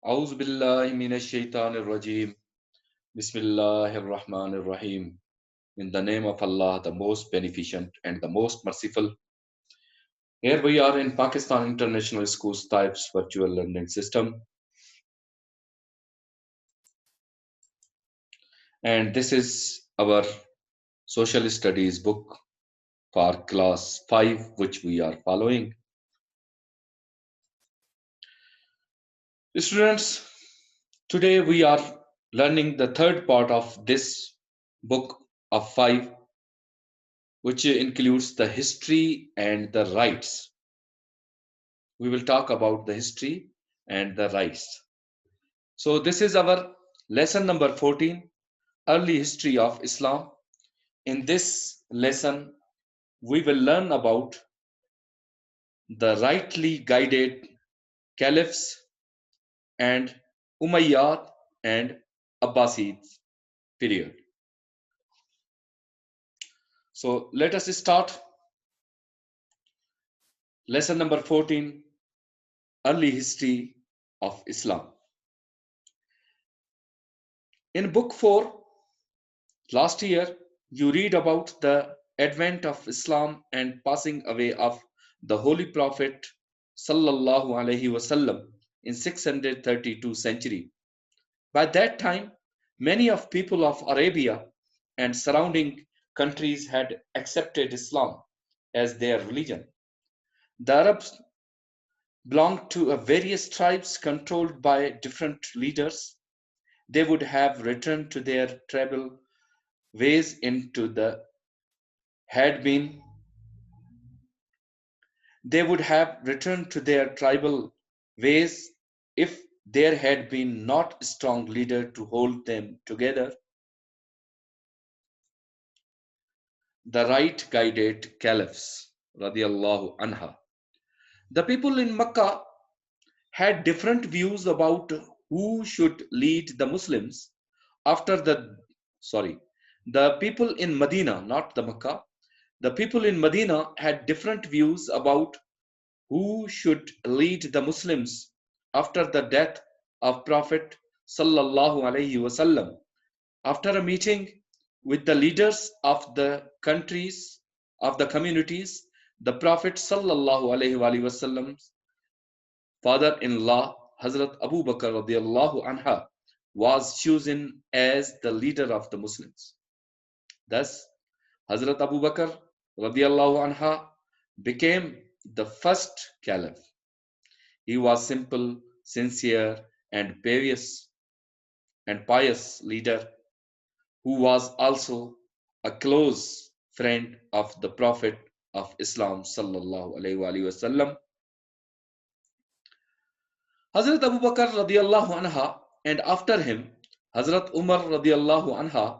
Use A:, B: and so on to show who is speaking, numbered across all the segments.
A: أعوذ بالله من الشيطان الرجيم. بسم الله الرحمن الرحيم. In the name of Allah, the most beneficent and the most merciful. Here we are in Pakistan International Schools Types Virtual Learning System, and this is our social studies book for class 5, which we are following. Students, today we are learning the third part of this book of 5, which includes the history and the rights. We will talk about the history and the rights. So, this is our lesson number 14, Early History of Islam. In this lesson, we will learn about the rightly guided caliphs and Umayyad and Abbasids period. So, let us start lesson number 14, Early History of Islam. In book 4, last year, you read about the advent of Islam and passing away of the Holy Prophet sallallahu alaihi wasallam in 632 century. By that time, many of people of Arabia and surrounding countries had accepted Islam as their religion. The Arabs belonged to a various tribes controlled by different leaders. They would have returned to their tribal ways into the had been they would have returned to their tribal ways if there had been not a strong leader to hold them together. The right guided caliphs radiallahu anha. The people in Makkah had different views about who should lead the Muslims after the sorry the people in Medina, not the Makkah. The people in Medina had different views about who should lead the Muslims after the death of Prophet sallallahu alaihi wasallam. After a meeting with the leaders of the countries of the communities, the Prophet sallallahu alaihi wasallam's father-in-law Hazrat Abu Bakr radiallahu anha was chosen as the leader of the Muslims. Thus, Hazrat Abu Bakr radiallahu anha became the first caliph. He was simple, sincere, and pious leader who was also a close friend of the Prophet of Islam sallallahu alaihi wasallam. Hazrat Abu Bakr radiallahu anha and after him Hazrat Umar radiallahu anha,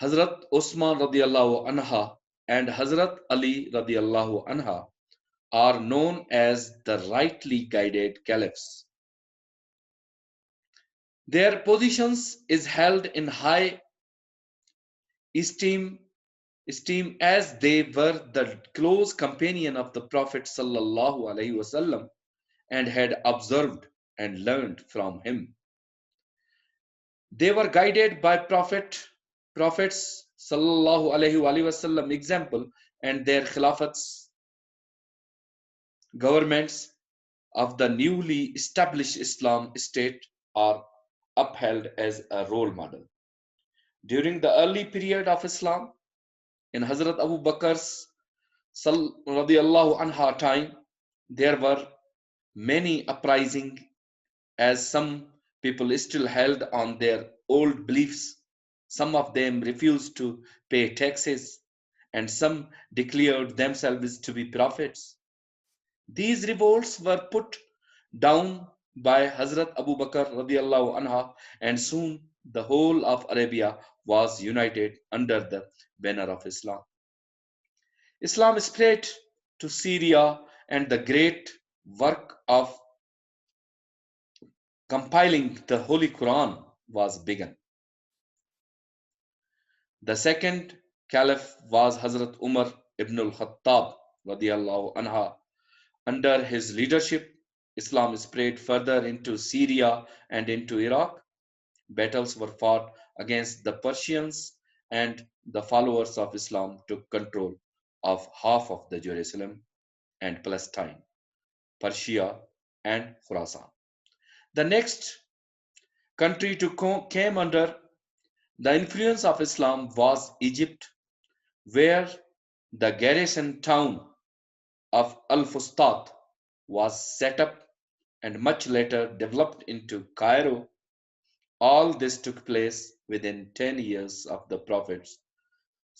A: Hazrat Osman radiallahu anha and Hazrat Ali radiallahu anha are known as the rightly guided caliphs. Their positions is held in high esteem, as they were the close companion of the Prophet sallallahu alaihi wasallam and had observed and learned from him. They were guided by prophets sallallahu alaihi wasallam example, and their khilafats, governments of the newly established Islam state, are upheld as a role model. During the early period of Islam, in Hazrat Abu Bakr's radiallahu anha time, there were many uprisings, as some people still held on their old beliefs. Some of them refused to pay taxes, and some declared themselves to be prophets. These revolts were put down by Hazrat Abu Bakr radiallahu anha, and soon the whole of Arabia was united under the banner of Islam. Islam spread to Syria, and the great work of compiling the Holy Quran was begun. The second caliph was Hazrat Umar ibn al-Khattab radiallahu anha. Under his leadership, Islam spread further into Syria and into Iraq. Battles were fought against the Persians, and the followers of Islam took control of half of the Jerusalem and Palestine, Persia, and Khorasan. The next country to came under the influence of Islam was Egypt, where the garrison town of Al-Fustat was set up and much later developed into Cairo. All this took place within 10 years of the Prophet's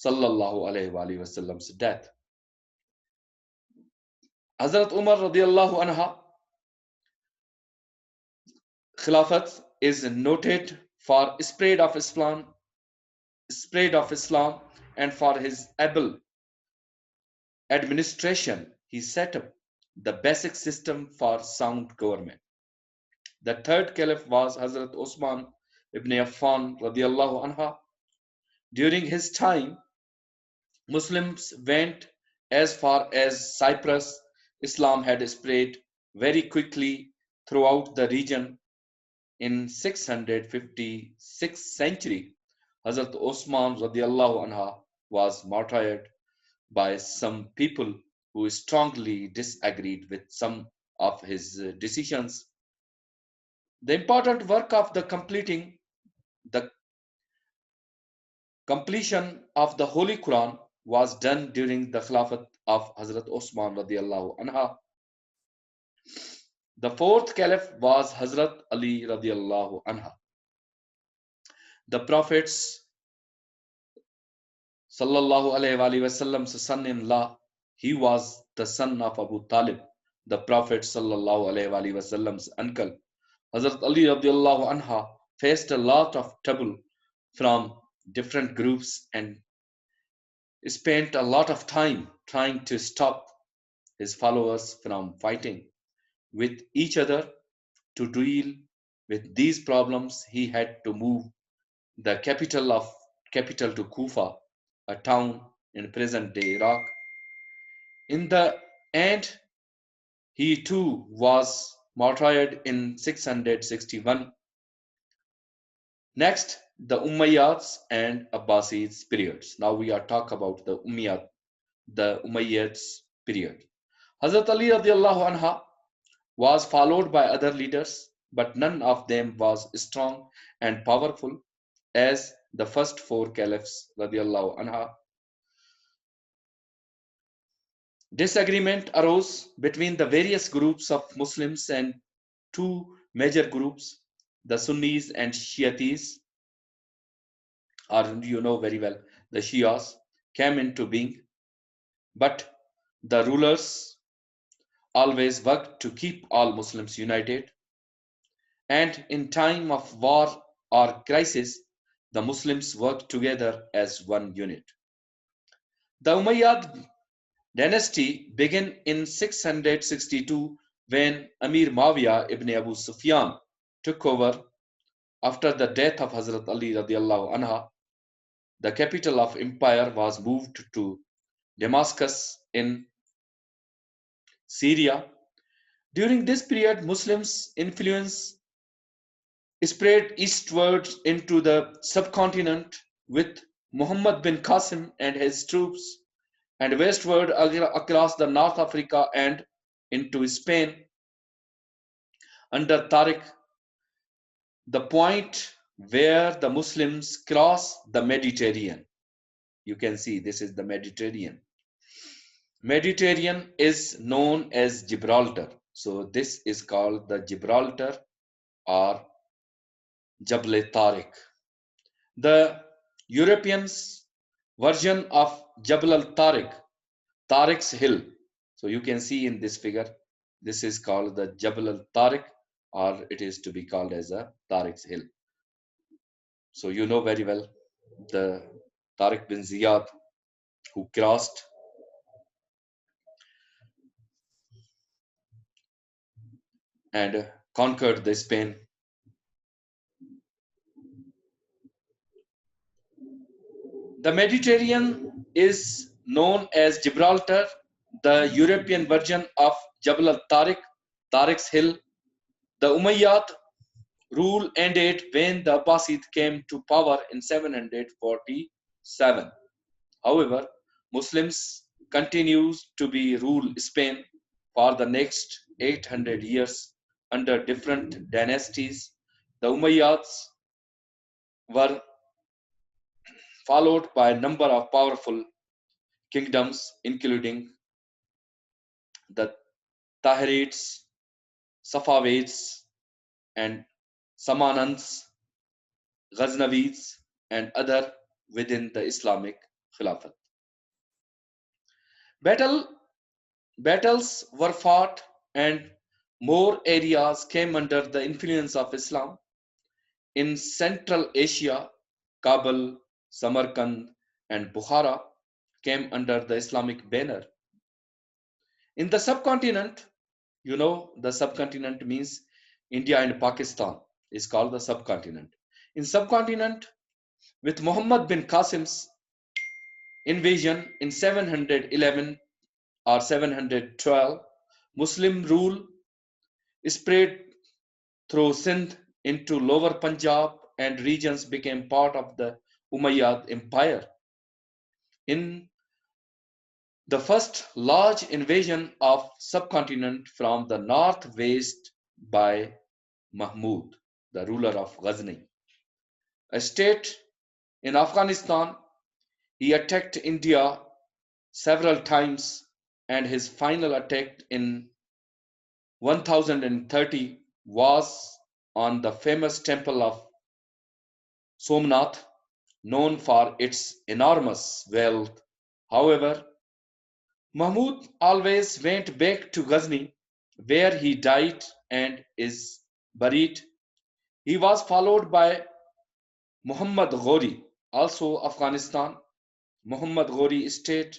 A: sallallahu alaihi wasallam's death. Hazrat Umar radiallahu anha Khilafat is noted for spread of Islam and for his able administration. He set up the basic system for sound government. The third caliph was Hazrat Osman ibn Affan radiallahu anha. During his time, Muslims went as far as Cyprus. Islam had spread very quickly throughout the region. In 656 century, Hazrat Osman radiallahu anha was martyred by some people who strongly disagreed with some of his decisions. The important work of the completion of the Holy Quran was done during the Khilafat of Hazrat Osman radiallahu anha. The fourth caliph was Hazrat Ali radiallahu anha. The Prophet's sallallahu alaihi wasallam's son-in-law. He was the son of Abu Talib, the Prophet sallallahu alaihi wasallam's uncle. Hazrat Ali radiallahu anha faced a lot of trouble from different groups and spent a lot of time trying to stop his followers from fighting with each other. To deal with these problems, he had to move the capital to Kufa, a town in present-day Iraq. In the end, he too was martyred in 661. Next, the Umayyads and Abbasids periods. Now we are talking about the Umayyads period. Hazrat Ali radiallahu anha was followed by other leaders, but none of them was strong and powerful as the first four caliphs radiallahu anha. Disagreement arose between the various groups of Muslims and two major groups, the Sunnis and Shiites, or you know very well, the Shias, came into being, but the rulers always worked to keep all Muslims united. And in time of war or crisis, the Muslims worked together as one unit. The Umayyad dynasty began in 662 when Amir Muawiyah ibn Abu Sufyan took over. After the death of Hazrat Ali radiallahu anha, the capital of empire was moved to Damascus in Syria. During this period, Muslims' influence spread eastwards into the subcontinent with Muhammad bin Qasim and his troops, and westward across the North Africa and into Spain under Tariq, the point where the Muslims cross the Mediterranean. You can see this is the Mediterranean. Mediterranean is known as Gibraltar. So this is called the Gibraltar or Jabal Tariq. The Europeans' version of Jabal al-Tariq, Tariq's hill. So you can see in this figure, this is called the Jabal al-Tariq, or it is to be called as a Tariq's hill. So you know very well the Tariq bin Ziyad who crossed and conquered the Spain. The Mediterranean is known as Gibraltar, the European version of Jabal al-Tariq. Tariq's Hill. The Umayyad rule ended when the Abbasid came to power in 747. However, Muslims continued to be rule Spain for the next 800 years under different dynasties. The Umayyads were followed by a number of powerful kingdoms, including the Tahirids, Safavids, and Samanids, Ghaznavids, and other within the Islamic Khilafat. Battle, battles were fought and more areas came under the influence of Islam. In Central Asia, Kabul, Samarkand, and Bukhara came under the Islamic banner. In the subcontinent, the subcontinent means India and Pakistan is called the subcontinent. In subcontinent, with Muhammad bin Qasim's invasion in 711 or 712, Muslim rule spread through Sindh into lower Punjab and regions became part of the Umayyad Empire. In the first large invasion of subcontinent from the northwest by Mahmud, the ruler of Ghazni, a state in Afghanistan, he attacked India several times and his final attack in 1030 was on the famous temple of Somnath, known for its enormous wealth. However, Mahmud always went back to Ghazni, where he died and is buried. He was followed by Muhammad Ghori, also Afghanistan. Muhammad Ghori stayed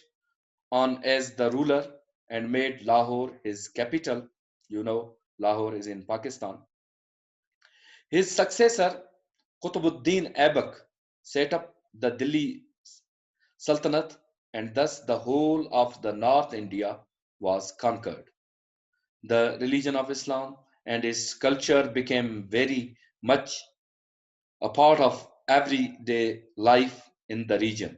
A: on as the ruler and made Lahore his capital. Lahore is in Pakistan. His successor, Qutbuddin Aibak, set up the Delhi Sultanate, and thus the whole of the North India was conquered. The religion of Islam and its culture became very much a part of everyday life in the region.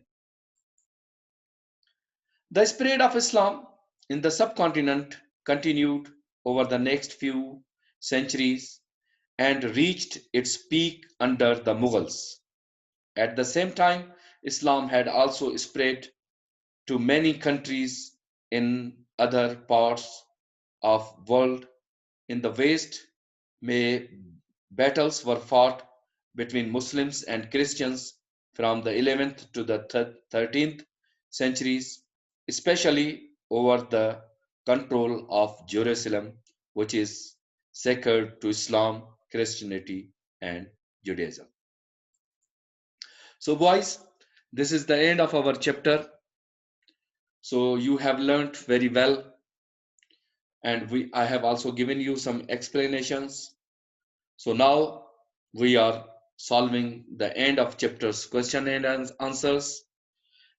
A: The spread of Islam in the subcontinent continued over the next few centuries and reached its peak under the Mughals. At the same time, Islam had also spread to many countries in other parts of world. In the West, battles were fought between Muslims and Christians from the 11th to the 13th centuries, especially over the control of Jerusalem, which is sacred to Islam, Christianity, and Judaism. So, boys, this is the end of our chapter. So, you have learned very well, and I have also given you some explanations. So, now we are solving the end of chapter's question and answers.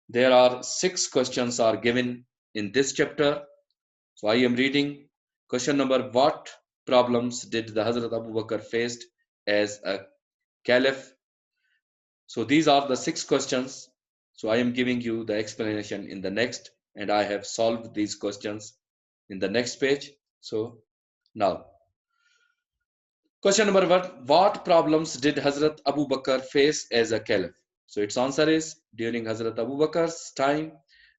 A: There are 6 questions are given in this chapter. So, I am reading question number: what problems did the Hazrat Abu Bakr faced as a caliph? So these are the 6 questions. So I am giving you the explanation in the next, and I have solved these questions in the next page. So now, question number 1: what problems did Hazrat Abu Bakr face as a caliph? So its answer is, during Hazrat Abu Bakr's time,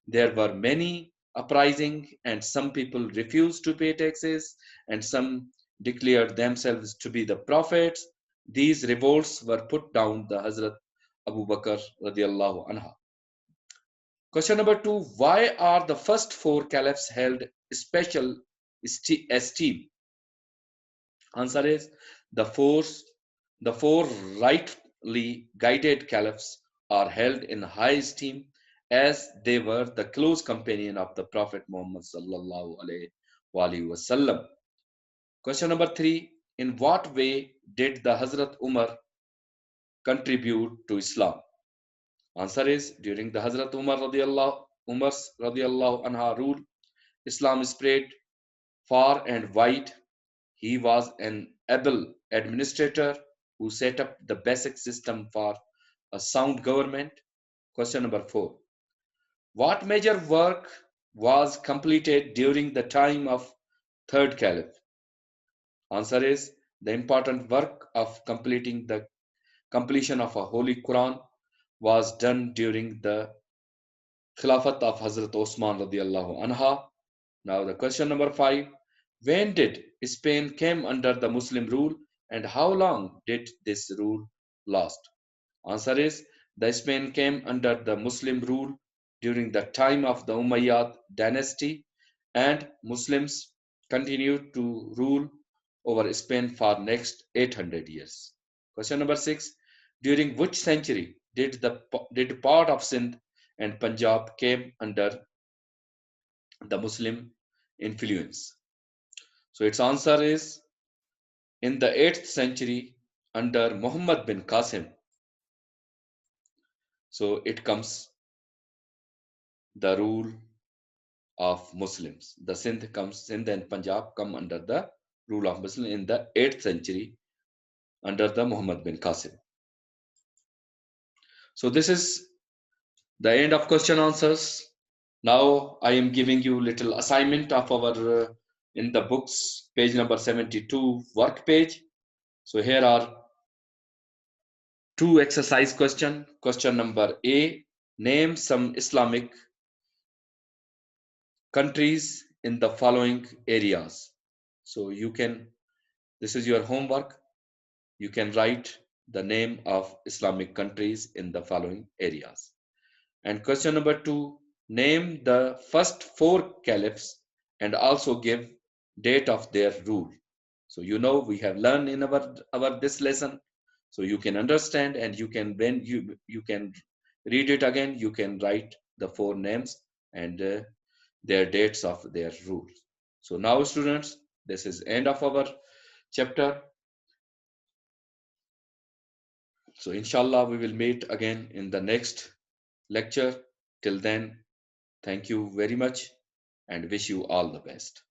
A: there were many uprising, and some people refused to pay taxes, and some declared themselves to be the prophets. These revolts were put down the Hazrat Abu Bakr radiallahu anha. Question number 2: why are the first 4 caliphs held special esteem? Answer is, the four rightly guided caliphs are held in high esteem as they were the close companion of the Prophet Muhammad sallallahu alaihi wasallam. Question number 3: in what way did the Hazrat Umar contribute to Islam? Answer is, during the Hazrat Umar's radiallahu anha rule, Islam spread far and wide. He was an able administrator who set up the basic system for a sound government. Question number 4. What major work was completed during the time of third caliph? Answer is the important work of completion of a holy Quran was done during the Khilafat of Hazrat Osman radiallahu anha. Now the question number 5. When did Spain came under the Muslim rule and how long did this rule last? Answer is the Spain came under the Muslim rule during the time of the Umayyad dynasty and Muslims continued to rule over Spain for next 800 years. Question number 6. During which century did part of Sindh and Punjab came under the Muslim influence? So its answer is in the 8th century under Muhammad bin Qasim. So it comes the rule of Muslims. The Sindh and Punjab come under the rule of Muslim in the 8th century under the Muhammad bin Qasim. So this is the end of question answers. Now I am giving you little assignment of our in the books page number 72 work page. So here are two exercise question. Question number A, name some Islamic countries in the following areas. So you can, this is your homework. You can write the name of Islamic countries in the following areas. And question number 2, name the first 4 caliphs and also give date of their rule. So you know we have learned in our this lesson. So you can understand and you can when you can read it again, you can write the 4 names and their dates of their rules. So now students, this is end of our chapter. So inshallah we will meet again in the next lecture. Till then, thank you very much and wish you all the best.